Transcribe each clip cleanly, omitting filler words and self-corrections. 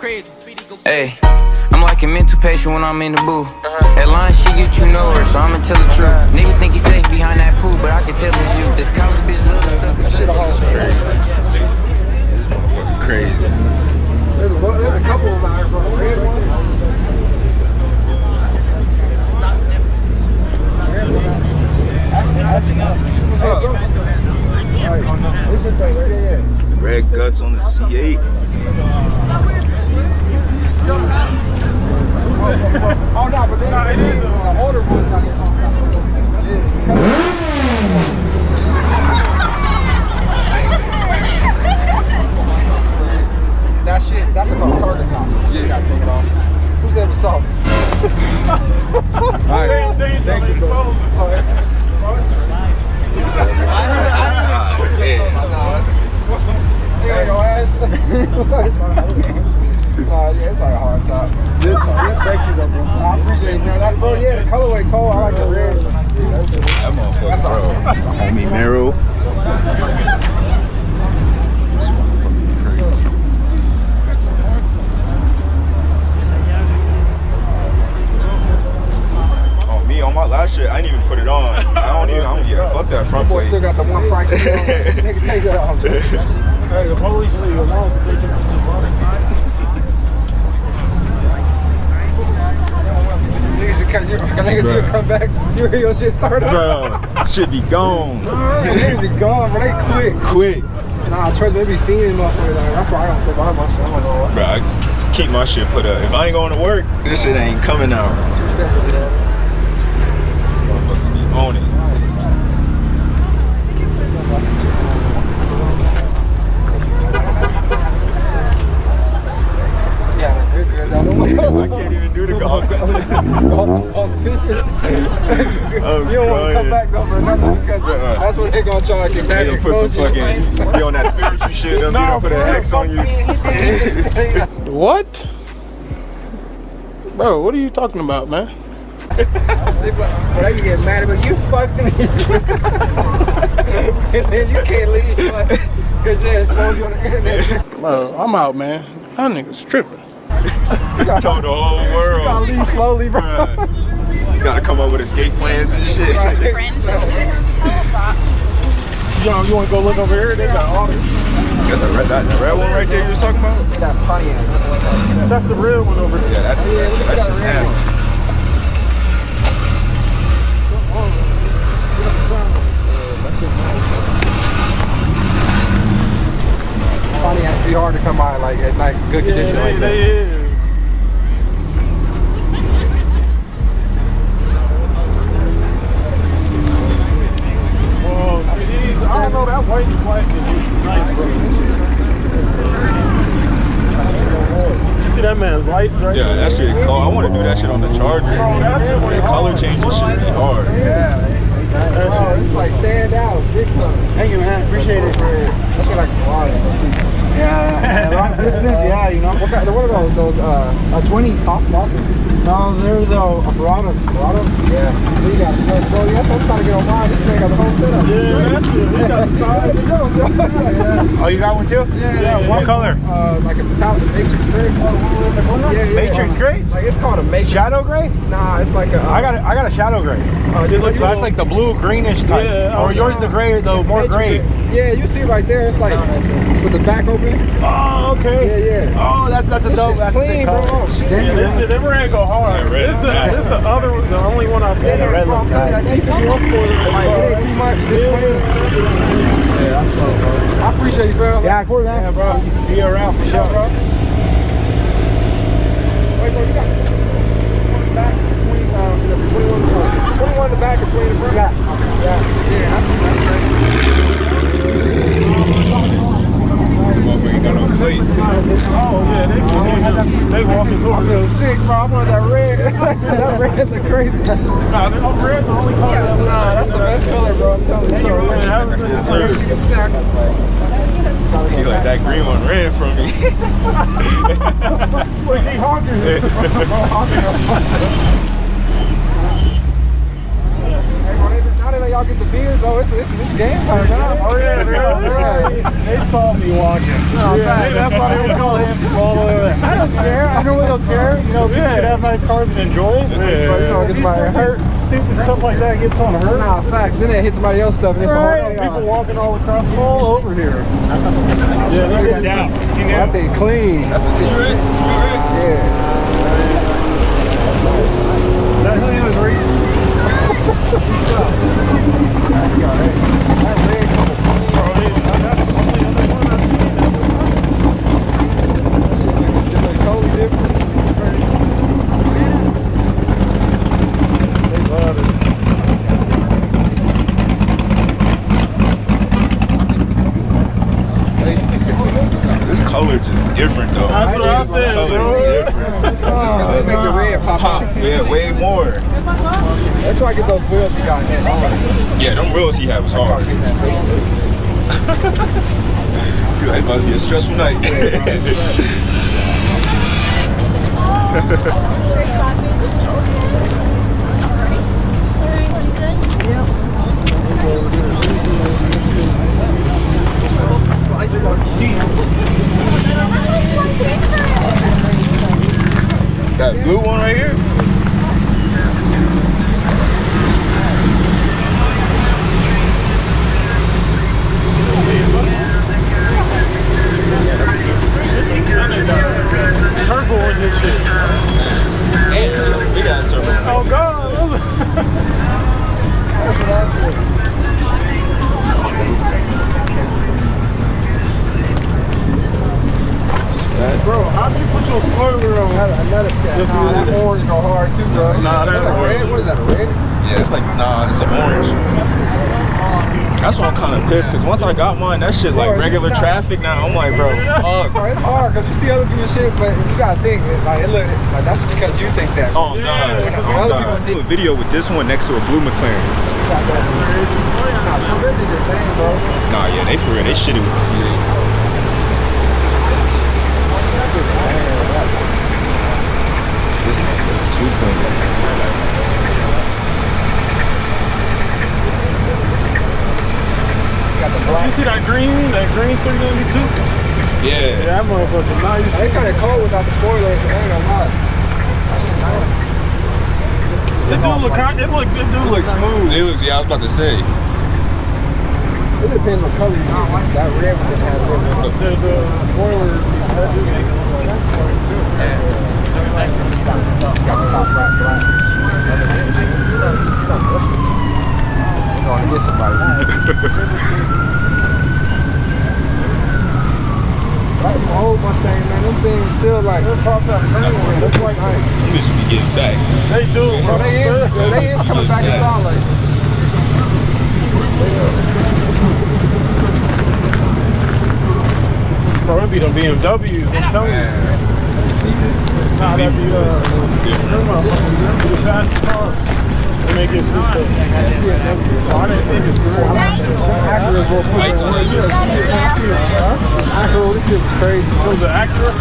crazy. Hey, I'm like a mental patient when I'm in the booth. That line she get you nowhere, so I'ma tell the truth. Niggas think he's safe behind that pool, but I can tell it's you. This college bitch love to suck. That shit all crazy. This motherfucker crazy. There's a couple of them out here, bro. Red one. Red guts on the C8. Oh no, but then the older ones like that shit, that's about target top. Yeah, you gotta take it off. Who said it's soft? Alright, thank you, bro. Yeah, it's like a hard top. It's sexy though, bro. I appreciate it, man. That, bro, yeah, the colorway cold. I like the red. That motherfucker, bro. Homie Mero. Oh, me on my last shit, I didn't even put it on. I don't get fuck that front Boy, plate. still got the one price. Nigga, take that off. Hey, the police leave alone. They took this Niggas you come back, you hear your shit start up. Bro, should be gone. They be gone, but they Quick. Nah, trust me, they be fiending motherfuckers. That's why I don't say behind my shit. I'm like, oh, Bro, I keep my shit put up. If I ain't going to work, this shit ain't coming out. 2 seconds, yeah. Motherfucker be on it. Yeah, you're good. I can't even do the golf. You don't want to come back though for nothing because that's what they gonna try to get back. They gonna put some fucking, be on that spiritual shit. They'll put an X on you. What? Bro, what are you talking about, man? They can get mad about you fucked me. And then you can't leave because they expose you on the internet. Bro, I'm out, man. That nigga's tripping. Told the whole world. You gotta leave slowly, bro. You gotta come up with escape plans and shit. You want to go look over here? They got all this. That's the red one right there you was talking about? That Pontiac. That's the red one over there. Yeah, that's nasty. Pontiac's be hard to come by like at night, good condition like that. Well, these, I don't know, that white and black is nice, bro. You see that man's lights right there? Yeah, that shit cold. I want to do that shit on the Chargers. The color changes should be hard. Yeah. It's like stand out, big time. Thank you, man. Appreciate it. That shit like water. Yeah, long distance, yeah, you know. What kind? What are those? 20s. Boston? No, they're the Operados. Yeah. You got it. Bro, yeah, I'm trying to get on mine. This man got the whole setup. Yeah, that's it. He got the side. Oh, you got one too? Yeah. What color? Like a metallic Matrix gray. Yeah. Matrix gray? Like it's called a Matrix. Shadow gray? Nah, it's like a. I got a shadow gray. So that's like the blue greenish type. Yeah, or yours the gray, the more gray. Yeah, you see right there. It's like with the back open. Oh, okay. Yeah. Oh, that's a This dope. shit's That's clean, bro. Oh, shit. Yeah, this shit, that red go hard. red This is nasty. is the only one I've seen. Yeah, the red looks nice. Like, it ain't too much. This clean. Yeah, that's dope, bro. I appreciate you, bro. Yeah, cool, man. Yeah, bro. See you around for sure. Bro. Wait, bro, you got 21 in the back, 21 in the back and 20 in the front? Yeah. Yeah, that's great. Motherfucker ain't got no plate. Oh, yeah, they walking I towards feel sick, bro. I want that red. That red look crazy. Nah, they're not red, the only color. Nah, that's the best color, bro. I'm telling you. Yes, sir. He like that green one ran from me. Wait, he honking. Hey, bro, now that y'all y'all get the beers, oh, it's game time now. Oh yeah, they saw me walking. No, Yeah, that's why they was calling him all the way there. I don't care. I really don't care. You know, people could have nice cars and enjoy it. But, you know, it gets my hurt. Stupid stuff like that gets on hurt. Nah, fact. Then they hit somebody else's stuff and it's Right, people walking all across all over here. Yeah, they get down. That thing clean. That's a T-Rex. T-Rex. Yeah. That who he was racing? That red couple. Totally different. They love it. This color just different though. That's what I said, Color bro. is different. They make the red pop out. Yeah, way more. Let's try to get those wheels he got hit. Yeah, them wheels he had was hard. It must be a stressful night. That blue one right here? Turbo is this shit. And big ass turbo. Oh god. Bro, how do you put your spoiler on? Another scat. Nah, that orange go hard too, bro. Nah, that red. What is that, a red? Yeah, it's like, nah, it's an orange. That's why I'm kind of pissed, because once I got mine, that shit like regular traffic now. I'm like, bro, fuck. Bro, it's hard because you see other people's shit, but you gotta think, like, it look, like that's because you think that. Oh, Yeah, God. because Oh, other God. people I see- see a video with this one next to a blue McLaren. Nah, they did their thing, bro. Nah, yeah, they for real, they shitty with the C8. This is 2.0. You see that green 392? Yeah. That motherfucker nice. They kind of cold without the spoilers. I ain't gonna lie. It do look good, dude. It looks smooth. It looks, yeah, I was about to say. It depends what color you want. That red one has red. The spoiler. Got the top right, black. You're going to get somebody. Like the old Mustang, man, them things still like, that's like nice. You should be getting back. They do, Bro, bro. they is coming back in style like. Bro, it'd be the BMWs. I'm telling you. Nah, that'd be the fastest car. They make it just I didn't see this before. Acura's real quick. Lights on it. Acura, this shit was crazy. It was the Acura?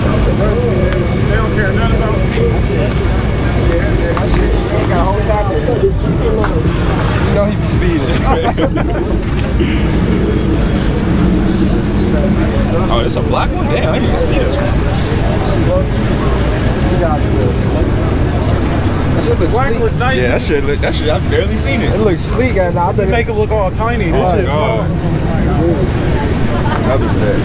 They don't care nothing about That shit ain't got a whole top of it. You know he be speeding. Oh, this a black one? Damn, I didn't even see this one. That shit looks Black sleek. was nice. Yeah, that shit, I've barely seen it. It looks sleek, and I They bet make it look all tiny. This Oh, shit's God. Another bad.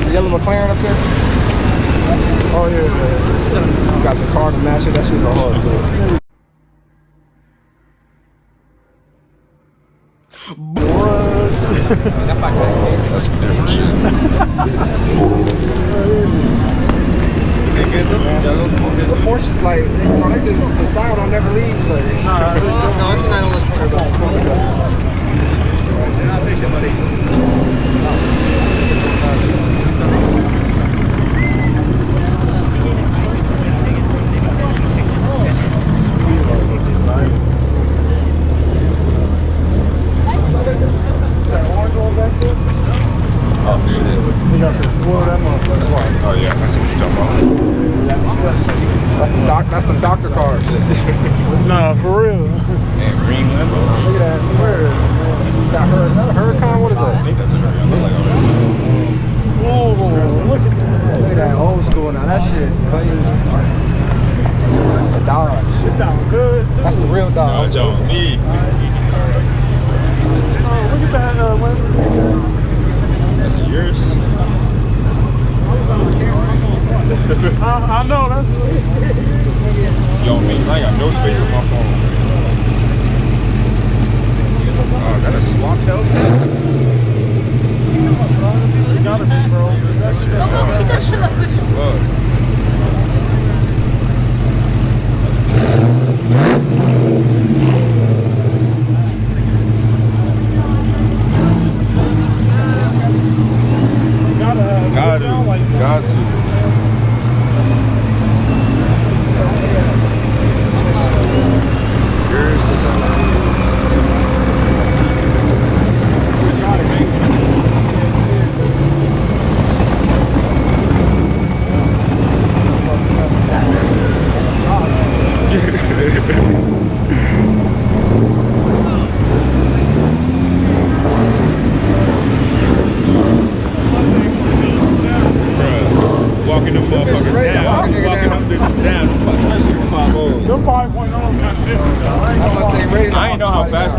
the yellow McLaren up there. Oh, yeah. You got the car to match it. That shit go hard. That's some different shit. The Porsche's like, they just, the style don't never leave. So. No, it's not on the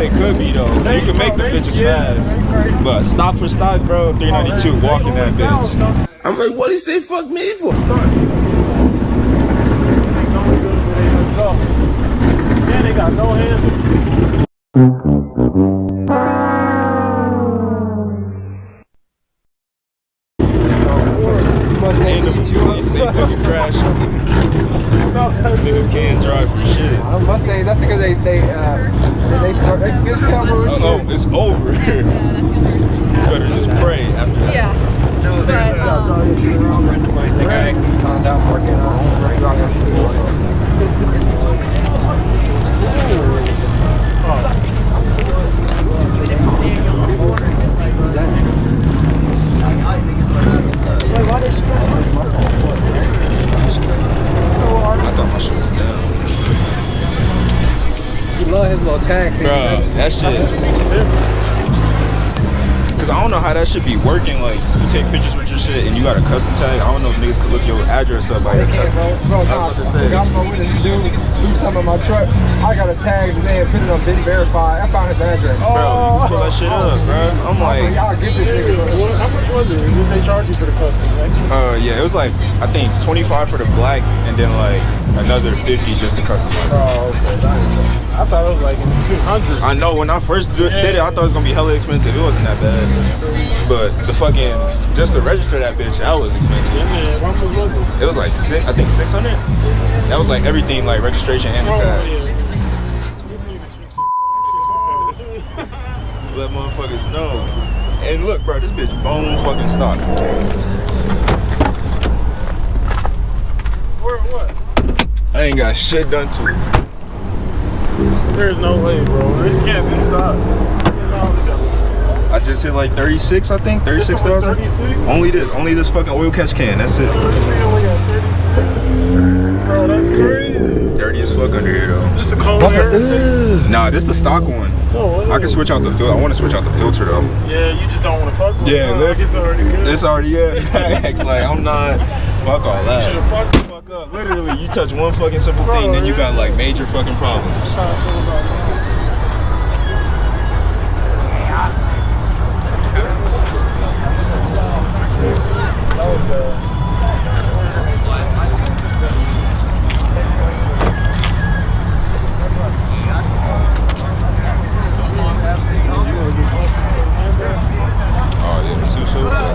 they could be though. You can make the bitches fast. But stock for stock, bro, 392 walking that bitch. I'm like, what he say fuck me for? Yeah, they got no handle. They fucking crash. Niggas can't drive for shit. Mustang, that's because they fish camera. Oh, it's over. You better just pray after that. Yeah. The guy keeps on down working on I thought my shit was down. You love his little tag thing. Bro, that shit. Cause I don't know how that should be working. Like, you take pictures with your shit and you got a custom tag. I don't know if niggas could look your address up by your custom. Bro, nah, I'm with this dude do something on my truck. I got his tags and then put it on Big Verify. I found his address. Bro, you can pull that shit up, bro. I'm like, y'all get this nigga. How much was it? Did they charge you for the custom? yeah, it was like, I think 25 for the black and then like another 50 just to customize. Oh, okay. I thought it was like in the 200. I know when I first did it, I thought it was gonna be hella expensive. It wasn't that bad. But the fucking, just to register that bitch, that was expensive. Yeah, how much was it? It was like I think 600. That was like everything, like registration and the tags. Let motherfuckers know. And look, bro, this bitch bone fucking stock. Where what? I ain't got shit done to it. There's no way, bro. It can't be stopped. I just hit like 36, I think, 36,000. 36? Only this fucking oil catch can. That's it. Bro, that's crazy. Dirty as fuck under here though. This a cold air? Nah, this the stock one. No, I can switch out the filter. I want to switch out the filter though. Yeah, you just don't want to fuck with it. Yeah, look, it's already good. it's already facts. Like I'm not. Fuck all that. Should've fucked the fuck Up. Literally, you touch one fucking simple thing, then you got like major fucking problems. Oh yeah, so.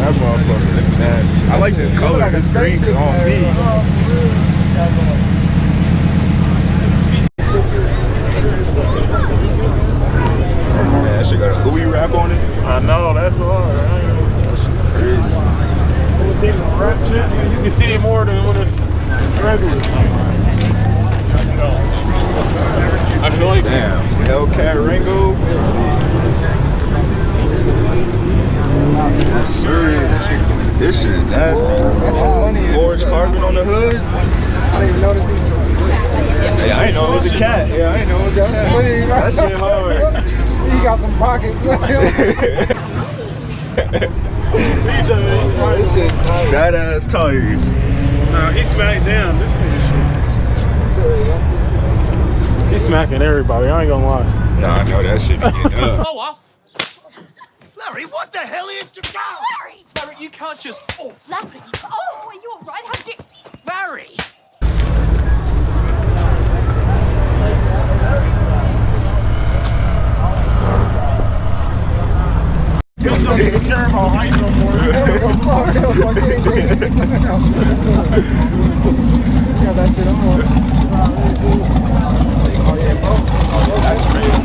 That motherfucker looks nasty. I like this color. This green is on me. Man, that shit got a Louis wrap on it. I know, that's hard. That shit crazy. You can see it more than when it's regular. I feel like Damn, Hellcat Ringo. Yes, sir. This shit is nasty. Forged carbon on the hood. ain't know it was a cat. Yeah, I ain't know it was a cat. That shit hard. He got some pockets. This shit tight. Fat ass tires. Nah, he smacked down. This nigga shit. He's smacking everybody. I ain't gonna lie. Nah, I know that shit be getting up. Oh, well. Larry, what the hell are you doing? Larry! Larry, you can't just... Oh, Larry! Oh, are you all right? How did... Larry! You don't even care about height no more. Got that shit on. That's crazy.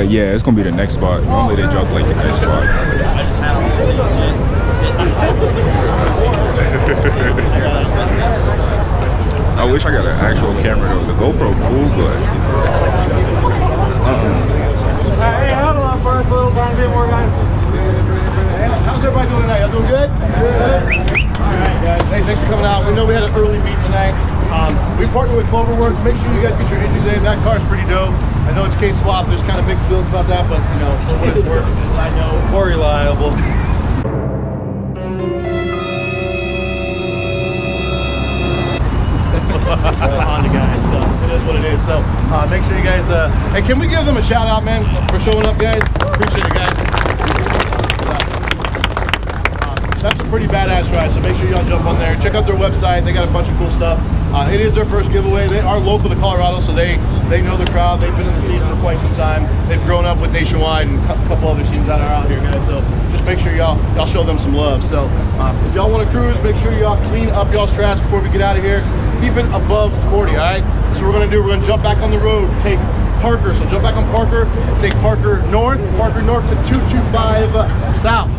Yeah, it's gonna be the next spot. Normally they drop like the next spot. I wish I got an actual camera though. The GoPro cool, but Hey, hold on first, little guy. Get more guys. How's everybody doing tonight? Y'all doing good? Good. Alright guys, hey, thanks for coming out. We know we had an early meet tonight. We partnered with Cloverworks. Make sure you guys get your entries in. That car's pretty dope. I know it's K-Swap. There's kind of mixed feelings about that, but you know, for what it's worth, I know. More reliable. Honda guys, so it is what it is. So make sure you guys, hey, can we give them a shout out, man, for showing up, guys? Appreciate it, guys. That's a pretty badass ride, so make sure y'all jump on there. Check out their website. They got a bunch of cool stuff. It is their first giveaway. They are local to Colorado, so they know the crowd. They've been in the season for quite some time. They've grown up with Nationwide and a couple other teams that are out here, guys. So just make sure y'all show them some love. So if y'all want to cruise, make sure y'all clean up y'all's trash before we get out of here. Keep it above 40, all right? So we're gonna do, we're gonna jump back on the road, take Parker. So jump back on Parker, take Parker north to 225 south.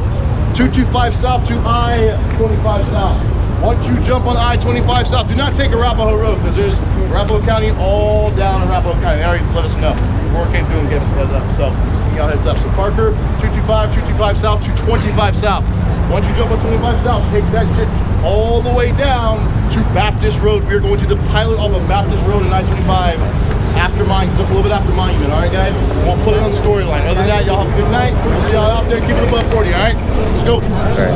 225 south to I-25 south. Once you jump on I-25 south, do not take Arapahoe Road because there's Arapahoe County all down Arapahoe County. They already let us know. Work ain't doing get us heads up. So y'all heads up. So Parker, 225 south to 25 south. Once you jump on 25 south, take that shit all the way down to Baptist Road. We're going to the pilot off of Baptist Road in I-25 after Monument, just a little bit after Monument, all right, guys? We'll put it on the storyline. Other than that, y'all have a good night. We'll see y'all out there. Keep it above 40, all right? Let's go. all right.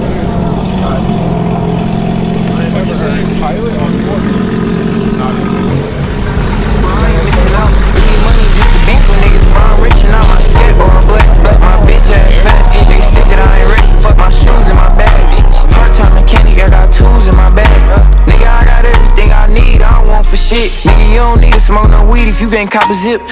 Pilot on 40. Missing out. Need money just to beef with niggas, but I'm rich and I'm my skateboard black. My bitch ass fat. They stick that I ain't ready. My shoes in my bag. Part-time mechanic, I got tools in my bag. Nigga, I got everything I need. I don't want for shit. Nigga, you don't need to smoke no weed if you can't cop a zip.